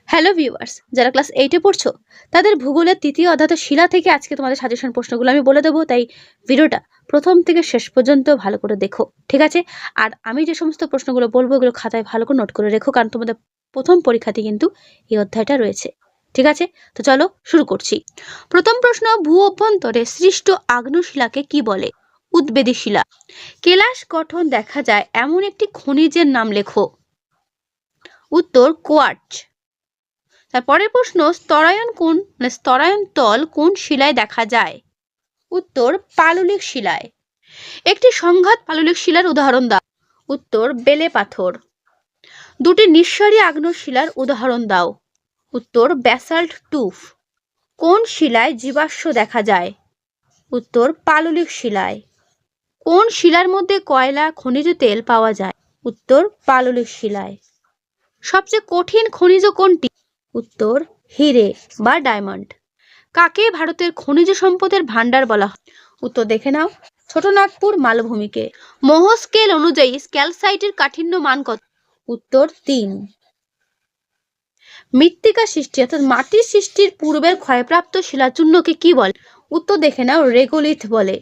Hello viewers, যারা class 8 পড়ছো তাদের ভূগোলের তৃতীয় অধ্যায় শিলা থেকে আজকে তোমাদের সাজেশন প্রশ্নগুলো আমি বলে দেবো, তাই ভিডিওটা প্রথম থেকে শেষ পর্যন্ত ভালো করে দেখো, ঠিক আছে? আর আমি যে সমস্ত প্রশ্নগুলো বলবো ওগুলো খাতায় ভালো করে নোট করে রেখো, কারণ তোমাদের প্রথম পরীক্ষাতে কিন্তু এই অধ্যায়টা রয়েছে, ঠিক আছে? তো চলো শুরু করছি। প্রথম প্রশ্ন, ভূ অভ্যন্তরে সৃষ্ট আগ্নেয়শিলাকে কি বলে? উদ্বেদী শিলা। কেলাস গঠন দেখা যায় এমন একটি খনিজের নাম লেখো। উত্তর কোয়ার্টজ। তারপরের প্রশ্ন, স্তরায়ন তল কোন শিলায় দেখা যায়? উত্তর পাললিক শিলায়। একটি সংঘাত পাললিক শিলার উদাহরণ দাও। উত্তর বেলে পাথর। দুটি নিঃসারী আগ্নেয় শিলার উদাহরণ দাও। উত্তর ব্যাসাল্ট টুফ। কোন শিলায় জীবাশ্ম দেখা যায়? উত্তর পাললিক শিলায়। কোন শিলার মধ্যে কয়লা খনিজ তেল পাওয়া যায়? উত্তর পাললিক শিলায়। সবচেয়ে কঠিন খনিজ কোনটি? উত্তর হিরে বা ডায়মন্ড। কাকে ভারতের খনিজ সম্পদের ভান্ডার বলা হয়? উত্তর দেখে নাও, ছোটনাগপুর মালভূমিকে। মোহ স্কেল অনুযায়ী ক্যালসাইটের কাঠিন্য মান কত? উত্তর 3। মৃত্তিকা সৃষ্টি অর্থাৎ মাটির সৃষ্টির পূর্বের ক্ষয়প্রাপ্ত শিলাচূর্ণকে কি বলে? উত্তর দেখে নাও, রেগোলিথ বলে।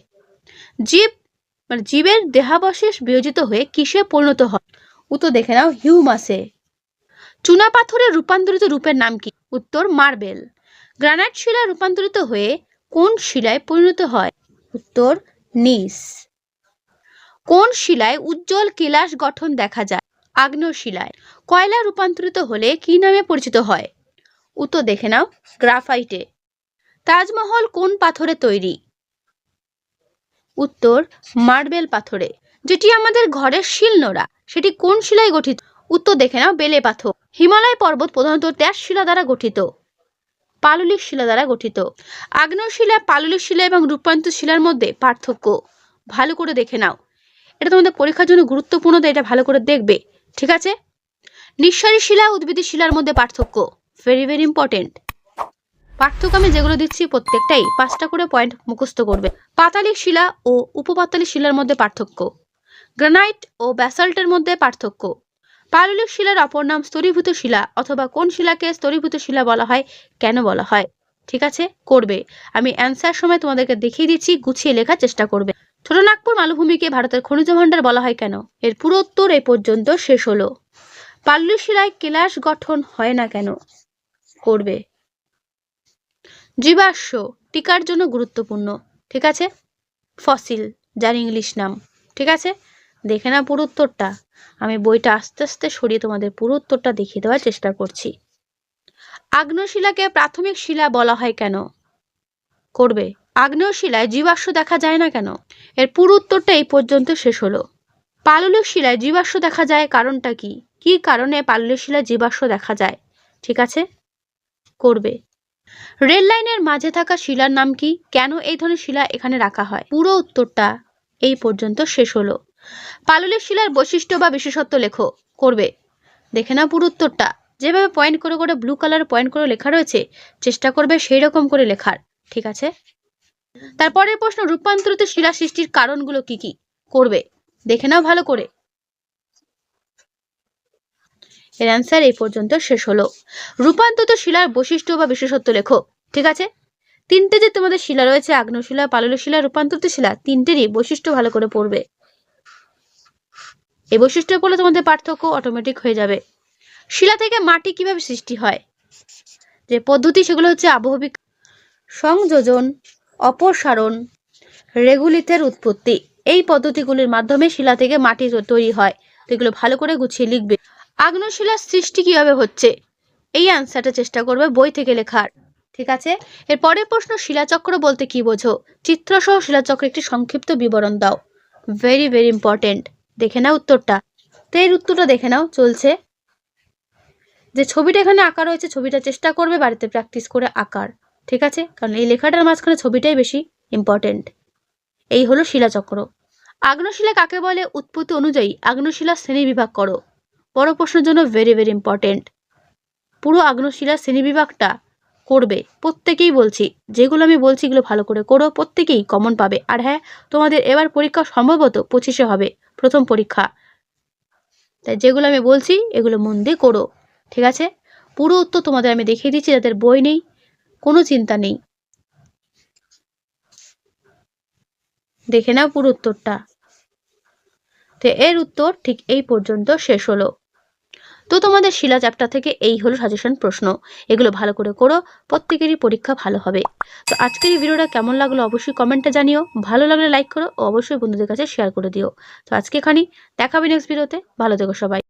জীবের দেহাবশেষ বিয়োজিত হয়ে কিসে পরিণত হয়? উত্তর দেখে নাও, হিউমাসে। চুনাপাথরের রূপান্তরিত রূপের নাম কি? উত্তর মার্বেল। গ্রানাইট শিলায় রূপান্তরিত হয়ে কোন শিলায় পরিণত হয়? উত্তর নিস। কোন শিলায় উজ্জ্বল কেলাস গঠন দেখা যায়? আগ্নেয় শিলায়। কয়লা রূপান্তরিত হলে কি নামে পরিচিত হয়? উত্তর দেখে নাও, গ্রাফাইটে। তাজমহল কোন পাথরে তৈরি? উত্তর মার্বেল পাথরে। যেটি আমাদের ঘরের শিলনোড়া সেটি কোন শিলায় গঠিত? উত্তর দেখে নাও, বেলে পাথর। হিমালয় পর্বত প্রধানত তেজ শিলা দ্বারা গঠিত। পাললিক শিলা দ্বারা গঠিত। আগ্নেয় শিলা, পাললিক শিলা এবং রূপান্তরিত শিলার মধ্যে পার্থক্য ভালো করে দেখে নাও। এটা তোমাদের পরীক্ষার জন্য গুরুত্বপূর্ণ, তাই এটা ভালো করে দেখবে, ঠিক আছে? নিঃসারী শিলা, উদ্ভিদী শিলার মধ্যে পার্থক্য ভেরি ভেরি ইম্পর্টেন্ট। পার্থক্য আমি যেগুলো দিচ্ছি প্রত্যেকটাই 5টা করে পয়েন্ট মুখস্থ করবে। পাতালিক শিলা ও উপপাতালিক শিলার মধ্যে পার্থক্য। গ্রানাইট ও ব্যাসাল্টের মধ্যে পার্থক্য। পাললিক শিলার অপর নাম স্তরীভূত শিলা, অথবা কোন শিলাকে স্তরীভূত শিলা বলা হয়, কেন বলা হয়? ঠিক আছে, করবে। আমি অ্যান্সার সময় তোমাদেরকে দেখিয়ে দিচ্ছি, গুছিয়ে লেখার চেষ্টা করবে। ছোটনাগপুর মালভূমিকে ভারতের খনিজ ভাণ্ডার বলা হয় কেন? এর পুরো উত্তর এই পর্যন্ত শেষ হলো। পাললিক শিলায় কেলাস গঠন হয় না কেন? করবে। জীবাশ্ম টিকার জন্য গুরুত্বপূর্ণ, ঠিক আছে? ফসিল, যার ইংলিশ নাম, ঠিক আছে? দেখে না পুরো উত্তরটা। আমি বইটা আস্তে আস্তে সরিয়ে তোমাদের পুরো উত্তরটা দেখিয়ে দেওয়ার চেষ্টা করছি। আগ্নেয় শিলাকে প্রাথমিক শিলা বলা হয় কেন? করবে। আগ্নেয় শিলায় জীবাশ্ম দেখা যায় না কেন? এর পুরো উত্তরটা এই পর্যন্ত শেষ হলো। পাললিক শিলায় জীবাশ্ম দেখা যায়, কারণটা কি? কি কারণে পাললিক শিলায় জীবাশ্ম দেখা যায়? ঠিক আছে, করবে। রেল লাইনের মাঝে থাকা শিলার নাম কি? কেন এই ধরনের শিলা এখানে রাখা হয়? পুরো উত্তরটা এই পর্যন্ত শেষ হলো। পাললিক শিলার বৈশিষ্ট্য বা বিশেষত্ব লেখো। করবে। দেখে না পুরো উত্তরটা, যেভাবে পয়েন্ট করে করে ব্লু কালার পয়েন্ট করে লেখা রয়েছে চেষ্টা করবে সেই রকম করে লেখার, ঠিক আছে? তারপরের প্রশ্ন, রূপান্তরিত শিলা সৃষ্টির কারণগুলো কি কি? করবে। দেখে নাও ভালো করে। এর অ্যান্সার এই পর্যন্ত শেষ হলো। রূপান্তরিত শিলার বৈশিষ্ট্য বা বিশেষত্ব লেখো, ঠিক আছে? তিনটে যে তোমাদের শিলা রয়েছে, আগ্নেয় শিলা, পাললিক শিলা, রূপান্তরিত শিলা, তিনটেরই বৈশিষ্ট্য ভালো করে পড়বে। এই বৈশিষ্ট্য পড়লে তোমাদের পার্থক্য অটোমেটিক হয়ে যাবে। শিলা থেকে মাটি কিভাবে সৃষ্টি হয়? যে পদ্ধতি সেগুলো হচ্ছে আবহবিক সংযোজন, অপসারণ, রেগুলিথের উৎপত্তি। এই পদ্ধতিগুলির মাধ্যমে শিলা থেকে মাটি তৈরি হয়। তো এগুলো ভালো করে গুছিয়ে লিখবে। আগ্নেয় শিলার সৃষ্টি কিভাবে হচ্ছে? এই অ্যান্সারটা চেষ্টা করবে বই থেকে লেখার, ঠিক আছে? এর পরের প্রশ্ন, শিলাচক্র বলতে কি বোঝো? চিত্রসহ শিলাচক্রের একটি সংক্ষিপ্ত বিবরণ দাও। Very very important. দেখে নাও উত্তরটা। তো এর উত্তরটা দেখে নাও, চলছে। যে ছবিটা এখানে আঁকা রয়েছে, ছবিটা চেষ্টা করবে বাড়িতে প্র্যাকটিস করে আঁকার, ঠিক আছে? কারণ এই লেখাটার মাঝখানে ছবিটাই বেশি ইম্পর্টেন্ট। এই হলো শিলাচক্র। আগ্নেয় শিলা কাকে বলে? উৎপত্তি অনুযায়ী আগ্নেয় শিলা শ্রেণী বিভাগ করো। বড় প্রশ্নের জন্য ভেরি ভেরি ইম্পর্টেন্ট। পুরো আগ্নেয় শিলার শ্রেণী বিভাগটা করবে, প্রত্যেকেই বলছি। যেগুলো আমি বলছি এগুলো ভালো করে করো, প্রত্যেকেই কমন পাবে। আর হ্যাঁ, তোমাদের এবার পরীক্ষা সম্ভবত 25-এ হবে, প্রথম পরীক্ষা। তাই যেগুলো আমি বলছি এগুলো মন দিয়ে করো, ঠিক আছে? পুরো উত্তর তোমাদের আমি দেখিয়ে দিচ্ছি, যাদের বই নেই কোনো চিন্তা নেই, দেখে নাও পুরো উত্তরটা। তো এর উত্তর ঠিক এই পর্যন্ত শেষ হলো। তো তোমাদের শিলা চ্যাপ্টার থেকে এই হলো সাজেশন প্রশ্ন, এগুলো ভালো করে করো, প্রত্যেকেরই পরীক্ষা ভালো হবে। তো আজকের এই ভিডিওটা কেমন লাগলো অবশ্যই কমেন্টে জানিও, ভালো লাগলে লাইক করো ও অবশ্যই বন্ধুদের কাছে শেয়ার করে দিও। তো আজকে এখানেই, দেখা হবে নেক্সট ভিডিওতে, ভালো থেকো সবাই।